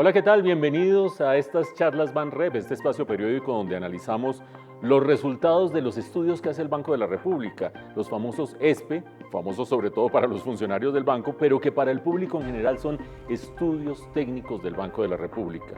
Hola, ¿qué tal? Bienvenidos a estas charlas Banrep, este espacio periódico donde analizamos los resultados de los estudios que hace el Banco de la República, los famosos ESPE, famosos sobre todo para los funcionarios del banco, pero que para el público en general son estudios técnicos del Banco de la República.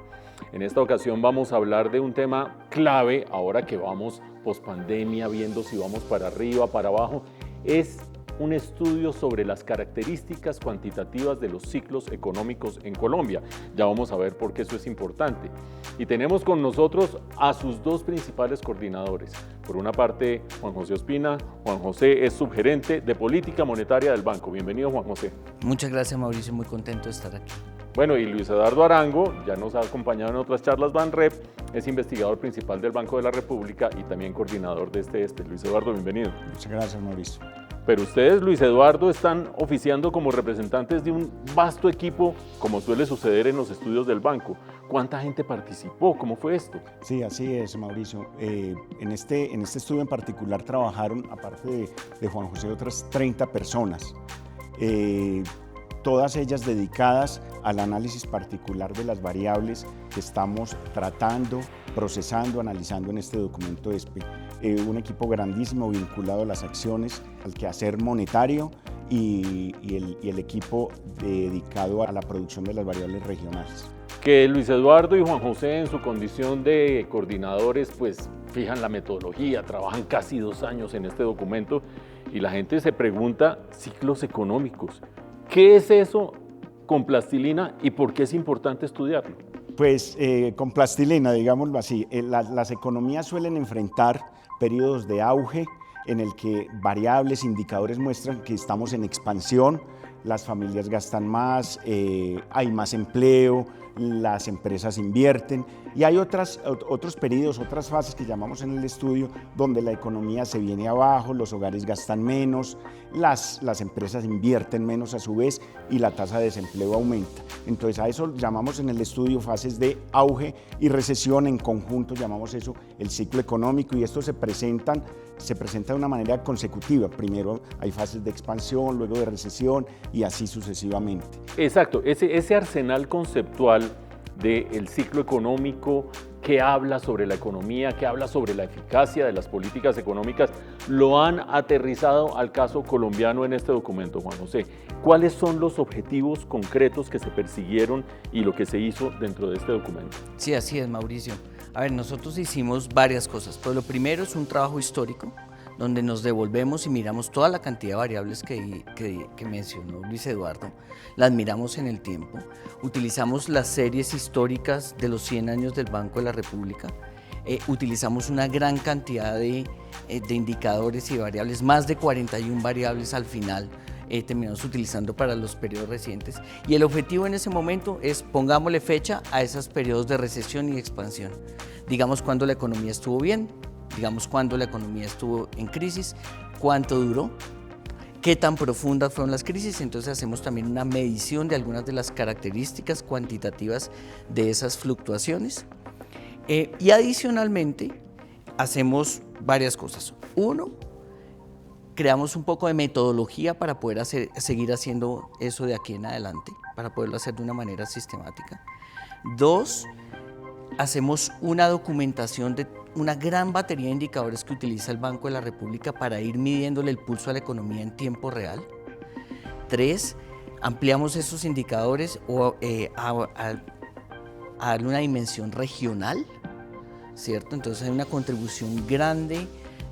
En esta ocasión vamos a hablar de un tema clave, ahora que vamos pospandemia, viendo si vamos para arriba, para abajo, es un estudio sobre las características cuantitativas de los ciclos económicos en Colombia. Ya vamos a ver por qué eso es importante. Y tenemos con nosotros a sus dos principales coordinadores. Por una parte, Juan José Ospina. Juan José es subgerente de política monetaria del banco. Bienvenido, Juan José. Muchas gracias, Mauricio, muy contento de estar aquí. Bueno, y Luis Eduardo Arango, ya nos ha acompañado en otras charlas Banrep, es investigador principal del Banco de la República y también coordinador de este. Luis Eduardo, bienvenido. Muchas gracias, Mauricio. Pero ustedes, Luis Eduardo, están oficiando como representantes de un vasto equipo, como suele suceder en los estudios del banco. ¿Cuánta gente participó? ¿Cómo fue esto? Sí, así es, Mauricio. En este estudio en particular trabajaron, aparte de Juan José, otras 30 personas, todas ellas dedicadas al análisis particular de las variables que estamos tratando, procesando, analizando en este documento ESPE. Un equipo grandísimo vinculado a las acciones, al quehacer monetario y el equipo dedicado a la producción de las variables regionales. Que Luis Eduardo y Juan José, en su condición de coordinadores, pues fijan la metodología, trabajan casi 2 años en este documento y la gente se pregunta, ciclos económicos, ¿qué es eso con plastilina y por qué es importante estudiarlo? Pues con plastilina, digámoslo así, las economías suelen enfrentar periodos de auge en el que variables, indicadores muestran que estamos en expansión, las familias gastan más, hay más empleo, las empresas invierten y hay otros periodos, otras fases que llamamos en el estudio donde la economía se viene abajo, los hogares gastan menos, las empresas invierten menos a su vez y la tasa de desempleo aumenta. Entonces a eso llamamos en el estudio fases de auge y recesión, en conjunto llamamos eso el ciclo económico y estos se presenta de una manera consecutiva. Primero hay fases de expansión, luego de recesión y así sucesivamente. Exacto, ese arsenal conceptual del ciclo económico que habla sobre la economía, que habla sobre la eficacia de las políticas económicas, lo han aterrizado al caso colombiano en este documento, Juan José. ¿Cuáles son los objetivos concretos que se persiguieron y lo que se hizo dentro de este documento? Sí, así es, Mauricio. A ver, nosotros hicimos varias cosas. Pues lo primero es un trabajo histórico, donde nos devolvemos y miramos toda la cantidad de variables que mencionó Luis Eduardo, las miramos en el tiempo, utilizamos las series históricas de los 100 años del Banco de la República, utilizamos una gran cantidad de indicadores y variables, más de 41 variables al final, terminamos utilizando para los periodos recientes y el objetivo en ese momento es pongámosle fecha a esos periodos de recesión y expansión, digamos cuando la economía estuvo bien, digamos cuándo la economía estuvo en crisis, cuánto duró, qué tan profundas fueron las crisis. Entonces hacemos también una medición de algunas de las características cuantitativas de esas fluctuaciones y adicionalmente hacemos varias cosas. Uno, creamos un poco de metodología para poder seguir haciendo eso de aquí en adelante, para poderlo hacer de una manera sistemática. Dos, hacemos una documentación de una gran batería de indicadores que utiliza el Banco de la República para ir midiéndole el pulso a la economía en tiempo real. 3, ampliamos esos indicadores a darle una dimensión regional, ¿cierto? Entonces hay una contribución grande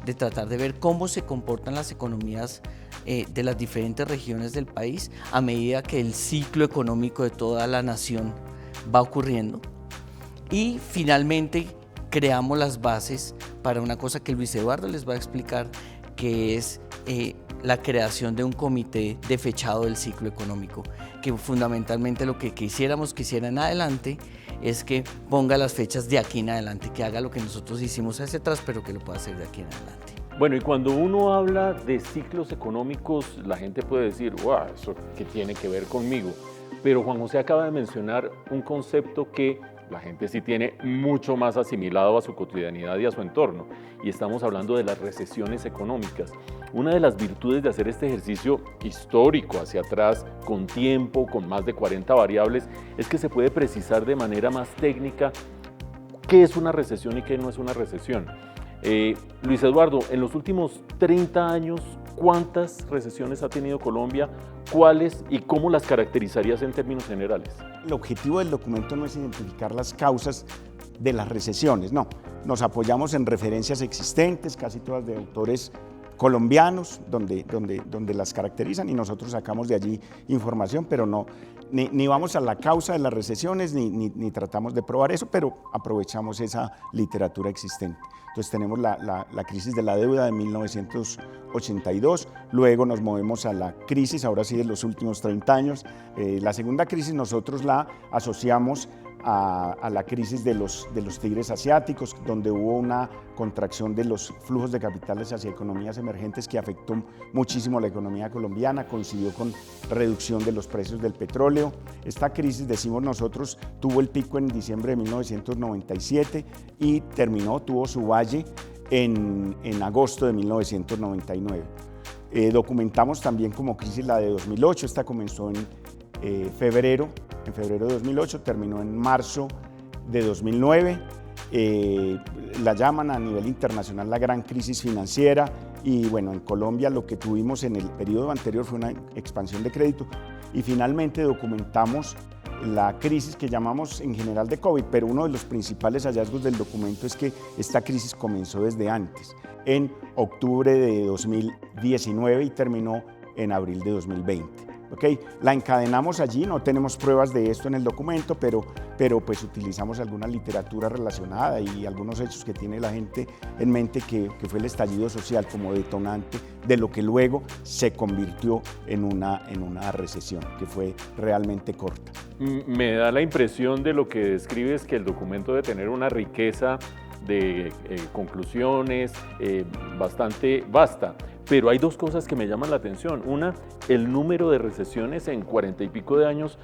de tratar de ver cómo se comportan las economías de las diferentes regiones del país a medida que el ciclo económico de toda la nación va ocurriendo. Y finalmente creamos las bases para una cosa que Luis Eduardo les va a explicar, que es la creación de un comité de fechado del ciclo económico, que fundamentalmente lo que quisiéramos que hiciera en adelante es que ponga las fechas de aquí en adelante, que haga lo que nosotros hicimos hacia atrás, pero que lo pueda hacer de aquí en adelante. Bueno, y cuando uno habla de ciclos económicos, la gente puede decir, wow, ¿eso qué tiene que ver conmigo? Pero Juan José acaba de mencionar un concepto que la gente sí tiene mucho más asimilado a su cotidianidad y a su entorno. Y estamos hablando de las recesiones económicas. Una de las virtudes de hacer este ejercicio histórico hacia atrás, con tiempo, con más de 40 variables, es que se puede precisar de manera más técnica qué es una recesión y qué no es una recesión. Luis Eduardo, en los últimos 30 años, ¿cuántas recesiones ha tenido Colombia? ¿Cuáles y cómo las caracterizarías en términos generales? El objetivo del documento no es identificar las causas de las recesiones, no. Nos apoyamos en referencias existentes, casi todas de autores colombianos, donde las caracterizan, y nosotros sacamos de allí información, pero no, ni vamos a la causa de las recesiones, ni tratamos de probar eso, pero aprovechamos esa literatura existente. Entonces tenemos la crisis de la deuda de 1982, luego nos movemos a la crisis, ahora sí de los últimos 30 años. La segunda crisis nosotros la asociamos a la crisis de los tigres asiáticos, donde hubo una contracción de los flujos de capitales hacia economías emergentes que afectó muchísimo a la economía colombiana, coincidió con reducción de los precios del petróleo. Esta crisis, decimos nosotros, tuvo el pico en diciembre de 1997 y tuvo su valle en agosto de 1999. Documentamos también como crisis la de 2008, esta comenzó en febrero de 2008, terminó en marzo de 2009, la llaman a nivel internacional la gran crisis financiera, y bueno, en Colombia lo que tuvimos en el periodo anterior fue una expansión de crédito, y finalmente documentamos la crisis que llamamos en general de COVID, pero uno de los principales hallazgos del documento es que esta crisis comenzó desde antes, en octubre de 2019 y terminó en abril de 2020. ¿Okay? La encadenamos allí, no tenemos pruebas de esto en el documento, pero pues utilizamos alguna literatura relacionada y algunos hechos que tiene la gente en mente que fue el estallido social como detonante de lo que luego se convirtió en una recesión, que fue realmente corta. Me da la impresión de lo que describes, que el documento debe tener una riqueza de conclusiones bastante vasta. Pero hay dos cosas que me llaman la atención. Una, el número de recesiones en 40 y pico de años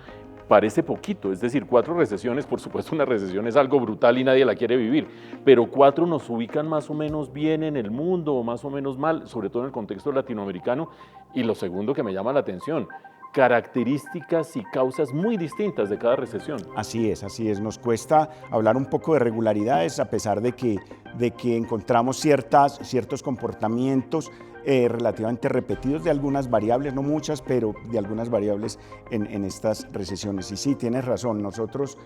parece poquito, es decir, 4 recesiones, por supuesto una recesión es algo brutal y nadie la quiere vivir, pero 4 nos ubican más o menos bien en el mundo o más o menos mal, sobre todo en el contexto latinoamericano. Y lo segundo que me llama la atención, características y causas muy distintas de cada recesión. Así es. Nos cuesta hablar un poco de regularidades a pesar de que encontramos ciertos comportamientos relativamente repetidos de algunas variables, no muchas, pero de algunas variables en estas recesiones. Y sí, tienes razón, nosotros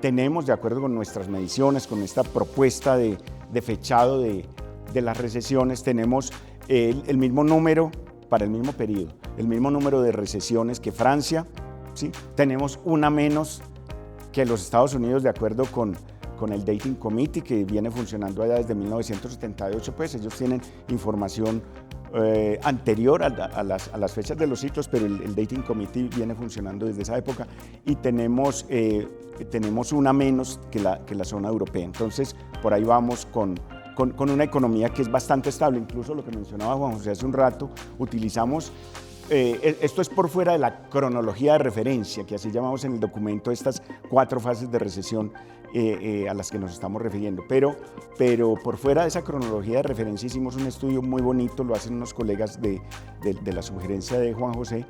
tenemos, de acuerdo con nuestras mediciones, con esta propuesta de fechado de las recesiones, tenemos el mismo número para el mismo periodo, el mismo número de recesiones que Francia, ¿sí? Tenemos una menos que los Estados Unidos, de acuerdo con el Dating Committee, que viene funcionando allá desde 1978, pues ellos tienen información anterior a las fechas de los ciclos, pero el Dating Committee viene funcionando desde esa época, y tenemos una menos que la zona europea. Entonces, por ahí vamos con una economía que es bastante estable. Incluso lo que mencionaba Juan José hace un rato, utilizamos, esto es por fuera de la cronología de referencia, que así llamamos en el documento estas 4 fases de recesión a las que nos estamos refiriendo, pero por fuera de esa cronología de referencia hicimos un estudio muy bonito, lo hacen unos colegas de la sugerencia de Juan José,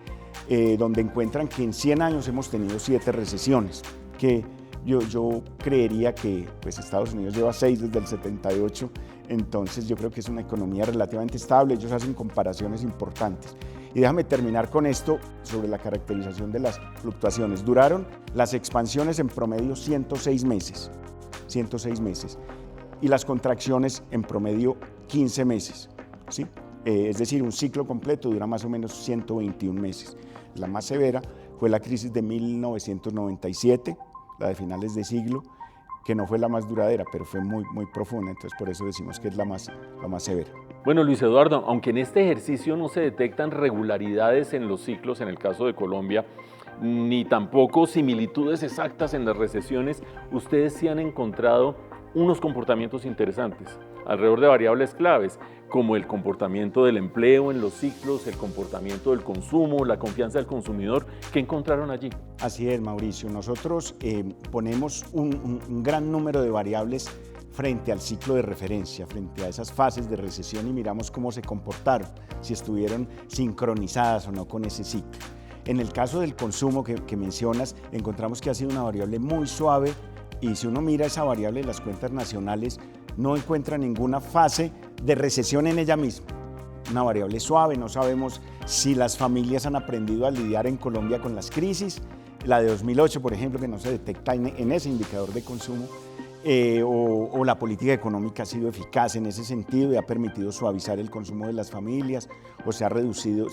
donde encuentran que en 100 años hemos tenido 7 recesiones, que yo creería que pues Estados Unidos lleva 6 desde el 78, entonces yo creo que es una economía relativamente estable, ellos hacen comparaciones importantes. Y déjame terminar con esto sobre la caracterización de las fluctuaciones. Duraron las expansiones en promedio 106 meses, y las contracciones en promedio 15 meses, ¿sí? Es decir, un ciclo completo dura más o menos 121 meses. La más severa fue la crisis de 1997, la de finales de siglo, que no fue la más duradera, pero fue muy profunda, entonces por eso decimos que es la más severa. Bueno, Luis Eduardo, aunque en este ejercicio no se detectan regularidades en los ciclos, en el caso de Colombia, ni tampoco similitudes exactas en las recesiones, ustedes sí han encontrado unos comportamientos interesantes alrededor de variables claves, como el comportamiento del empleo en los ciclos, el comportamiento del consumo, la confianza del consumidor. ¿Qué encontraron allí? Así es, Mauricio. Nosotros ponemos un gran número de variables frente al ciclo de referencia, frente a esas fases de recesión y miramos cómo se comportaron, si estuvieron sincronizadas o no con ese ciclo. En el caso del consumo que mencionas, encontramos que ha sido una variable muy suave y si uno mira esa variable de las cuentas nacionales, no encuentra ninguna fase de recesión en ella misma. Una variable suave, no sabemos si las familias han aprendido a lidiar en Colombia con las crisis, la de 2008, por ejemplo, que no se detecta en ese indicador de consumo, o la política económica ha sido eficaz en ese sentido y ha permitido suavizar el consumo de las familias o se han reducido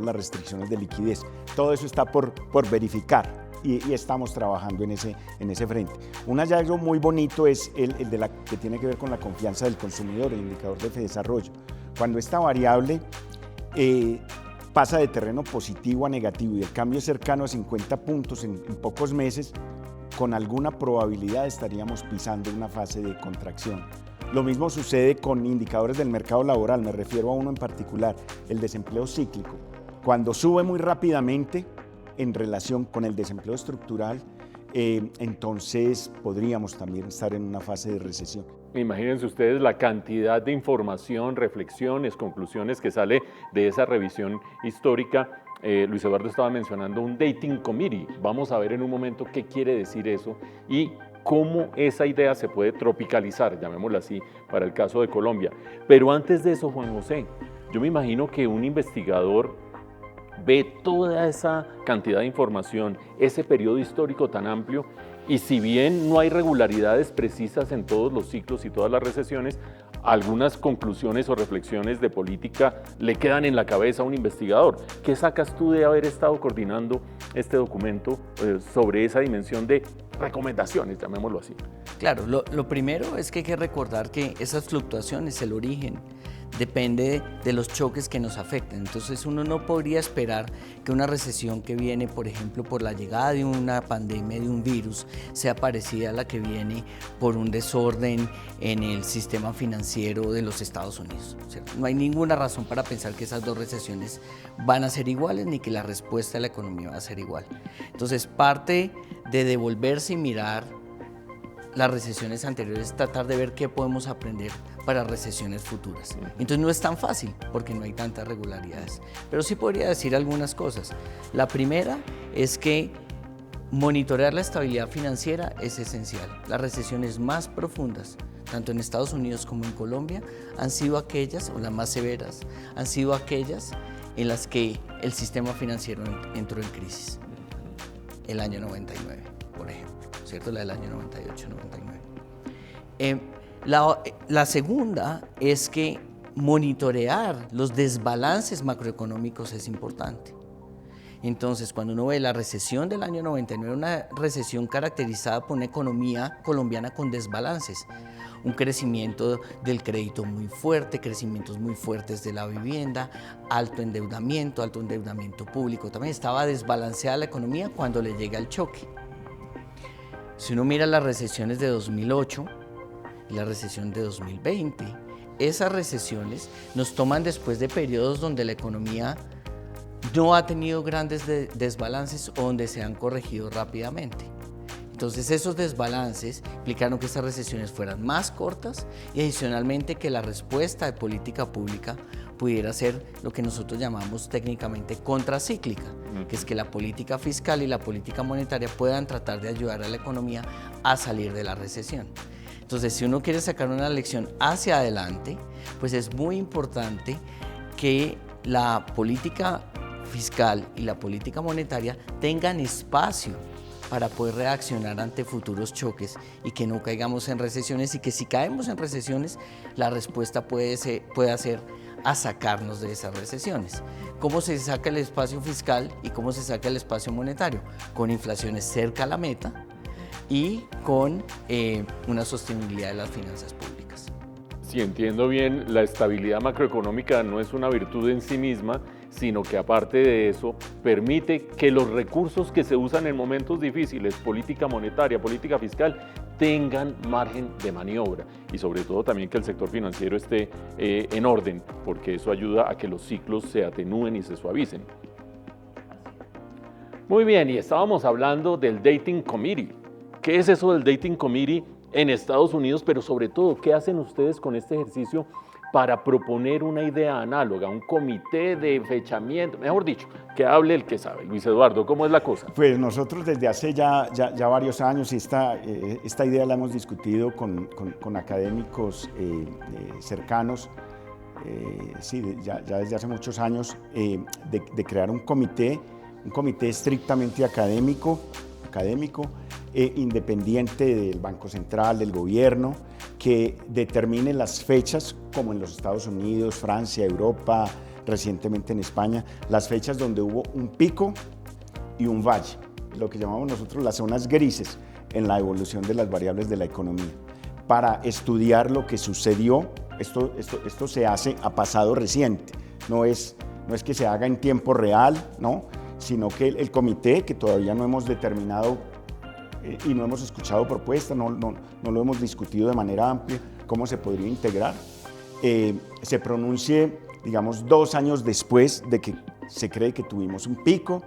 las restricciones de liquidez. Todo eso está por verificar y estamos trabajando en ese frente. Un hallazgo muy bonito es el que tiene que ver con la confianza del consumidor, el indicador de desarrollo. Cuando esta variable pasa de terreno positivo a negativo y el cambio es cercano a 50 puntos en pocos meses, con alguna probabilidad estaríamos pisando una fase de contracción. Lo mismo sucede con indicadores del mercado laboral, me refiero a uno en particular, el desempleo cíclico. Cuando sube muy rápidamente en relación con el desempleo estructural, entonces podríamos también estar en una fase de recesión. Imagínense ustedes la cantidad de información, reflexiones, conclusiones que sale de esa revisión histórica. Luis Eduardo estaba mencionando un dating committee. Vamos a ver en un momento qué quiere decir eso y cómo esa idea se puede tropicalizar, llamémoslo así, para el caso de Colombia. Pero antes de eso, Juan José, yo me imagino que un investigador ve toda esa cantidad de información, ese periodo histórico tan amplio, y si bien no hay regularidades precisas en todos los ciclos y todas las recesiones, algunas conclusiones o reflexiones de política le quedan en la cabeza a un investigador. ¿Qué sacas tú de haber estado coordinando este documento sobre esa dimensión de recomendaciones, llamémoslo así? Claro, lo primero es que hay que recordar que esas fluctuaciones, el origen, depende de los choques que nos afecten. Entonces uno no podría esperar que una recesión que viene, por ejemplo, por la llegada de una pandemia, de un virus, sea parecida a la que viene por un desorden en el sistema financiero de los Estados Unidos, ¿cierto? No hay ninguna razón para pensar que esas dos recesiones van a ser iguales ni que la respuesta de la economía va a ser igual. Entonces parte de devolverse y mirar las recesiones anteriores, tratar de ver qué podemos aprender para recesiones futuras. Entonces no es tan fácil porque no hay tantas regularidades, pero sí podría decir algunas cosas. La primera es que monitorear la estabilidad financiera es esencial. Las recesiones más profundas, tanto en Estados Unidos como en Colombia, han sido aquellas, o las más severas, han sido aquellas en las que el sistema financiero entró en crisis. El año 99, por ejemplo. ¿Cierto? La del año 98-99. La segunda es que monitorear los desbalances macroeconómicos es importante. Entonces, cuando uno ve la recesión del año 99, una recesión caracterizada por una economía colombiana con desbalances, un crecimiento del crédito muy fuerte, crecimientos muy fuertes de la vivienda, alto endeudamiento público. También estaba desbalanceada la economía cuando le llega el choque. Si uno mira las recesiones de 2008 y la recesión de 2020, esas recesiones nos toman después de periodos donde la economía no ha tenido grandes desbalances o donde se han corregido rápidamente. Entonces esos desbalances implicaron que esas recesiones fueran más cortas y adicionalmente que la respuesta de política pública pudiera ser lo que nosotros llamamos técnicamente contracíclica, que es que la política fiscal y la política monetaria puedan tratar de ayudar a la economía a salir de la recesión. Entonces, si uno quiere sacar una lección hacia adelante, pues es muy importante que la política fiscal y la política monetaria tengan espacio para poder reaccionar ante futuros choques y que no caigamos en recesiones y que si caemos en recesiones, la respuesta pueda ser a sacarnos de esas recesiones. ¿Cómo se saca el espacio fiscal y cómo se saca el espacio monetario? Con inflaciones cerca a la meta y con una sostenibilidad de las finanzas públicas. Si entiendo bien, la estabilidad macroeconómica no es una virtud en sí misma, sino que aparte de eso permite que los recursos que se usan en momentos difíciles, política monetaria, política fiscal, tengan margen de maniobra y sobre todo también que el sector financiero esté en orden, porque eso ayuda a que los ciclos se atenúen y se suavicen. Muy bien, y estábamos hablando del Dating Committee. ¿Qué es eso del Dating Committee en Estados Unidos? Pero sobre todo, ¿qué hacen ustedes con este ejercicio para proponer una idea análoga, un comité de fechamiento? Mejor dicho, que hable el que sabe. Luis Eduardo, ¿cómo es la cosa? Pues nosotros desde hace ya varios años, y esta idea la hemos discutido con académicos cercanos, sí, ya desde hace muchos años, de crear un comité estrictamente académico, independiente del Banco Central, del gobierno, que determine las fechas, como en los Estados Unidos, Francia, Europa, recientemente en España, las fechas donde hubo un pico y un valle, lo que llamamos nosotros las zonas grises en la evolución de las variables de la economía, para estudiar lo que sucedió. Esto se hace a pasado reciente, no es que se haga en tiempo real, ¿no? Sino que el comité, que todavía no hemos determinado y no hemos escuchado propuestas, no lo hemos discutido de manera amplia, cómo se podría integrar, se pronuncie, digamos, 2 años después de que se cree que tuvimos un pico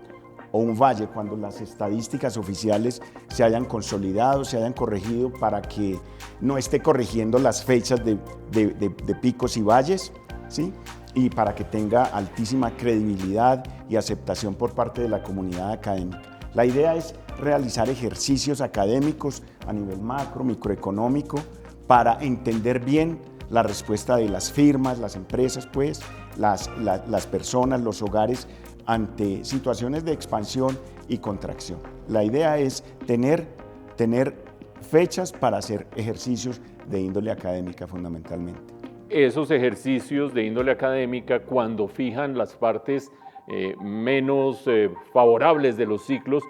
o un valle, cuando las estadísticas oficiales se hayan consolidado, se hayan corregido, para que no esté corrigiendo las fechas de picos y valles, ¿sí? Y para que tenga altísima credibilidad y aceptación por parte de la comunidad académica. La idea es realizar ejercicios académicos a nivel macro, microeconómico, para entender bien la respuesta de las firmas, las empresas, pues, las personas, los hogares, ante situaciones de expansión y contracción. La idea es tener fechas para hacer ejercicios de índole académica fundamentalmente. Esos ejercicios de índole académica, cuando fijan las partes menos favorables de los ciclos,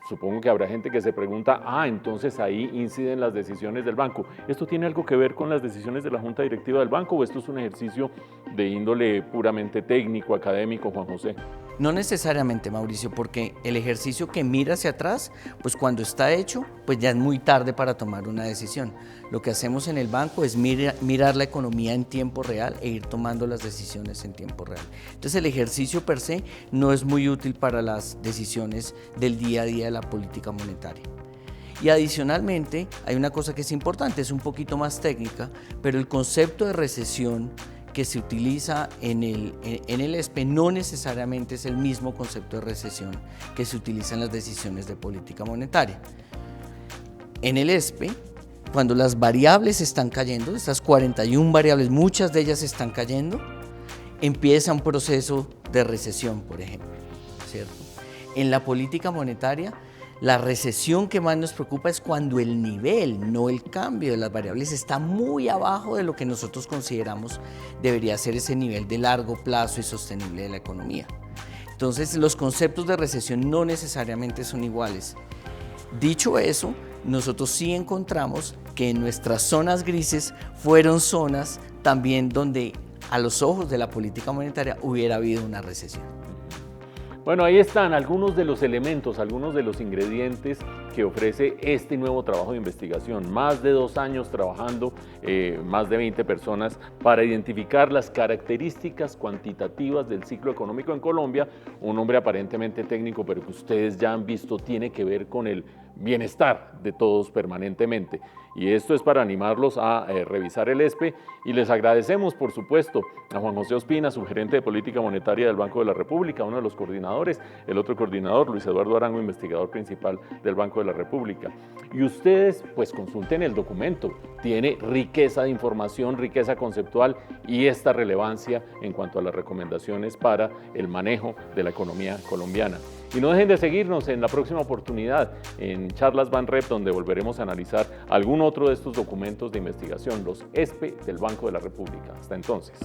supongo que habrá gente que se pregunta, entonces ahí inciden las decisiones del banco. ¿Esto tiene algo que ver con las decisiones de la Junta Directiva del banco o esto es un ejercicio de índole puramente técnico, académico, Juan José? No necesariamente, Mauricio, porque el ejercicio que mira hacia atrás, pues cuando está hecho, pues ya es muy tarde para tomar una decisión. Lo que hacemos en el banco es mirar la economía en tiempo real e ir tomando las decisiones en tiempo real. Entonces el ejercicio per se no es muy útil para las decisiones del día a día de la política monetaria. Y adicionalmente hay una cosa que es importante, es un poquito más técnica, pero el concepto de recesión que se utiliza en el ESPE no necesariamente es el mismo concepto de recesión que se utiliza en las decisiones de política monetaria. En el ESPE, cuando las variables están cayendo, estas 41 variables, muchas de ellas están cayendo, empieza un proceso de recesión, por ejemplo, ¿cierto? En la política monetaria, la recesión que más nos preocupa es cuando el nivel, no el cambio de las variables, está muy abajo de lo que nosotros consideramos debería ser ese nivel de largo plazo y sostenible de la economía. Entonces, los conceptos de recesión no necesariamente son iguales. Dicho eso, nosotros sí encontramos que nuestras zonas grises fueron zonas también donde a los ojos de la política monetaria hubiera habido una recesión. Bueno, ahí están algunos de los elementos, algunos de los ingredientes que ofrece este nuevo trabajo de investigación. Más de 2 años trabajando, más de 20 personas para identificar las características cuantitativas del ciclo económico en Colombia. Un hombre aparentemente técnico, pero que ustedes ya han visto tiene que ver con el bienestar de todos permanentemente. Y esto es para animarlos a revisar el ESPE y les agradecemos, por supuesto, a Juan José Ospina, subgerente de Política Monetaria del Banco de la República, uno de los coordinadores, el otro coordinador, Luis Eduardo Arango, investigador principal del Banco de la República. Y ustedes, pues consulten el documento, tiene riqueza de información, riqueza conceptual y esta relevancia en cuanto a las recomendaciones para el manejo de la economía colombiana. Y no dejen de seguirnos en la próxima oportunidad en Charlas Banrep, donde volveremos a analizar algún otro de estos documentos de investigación, los ESPE del Banco de la República. Hasta entonces.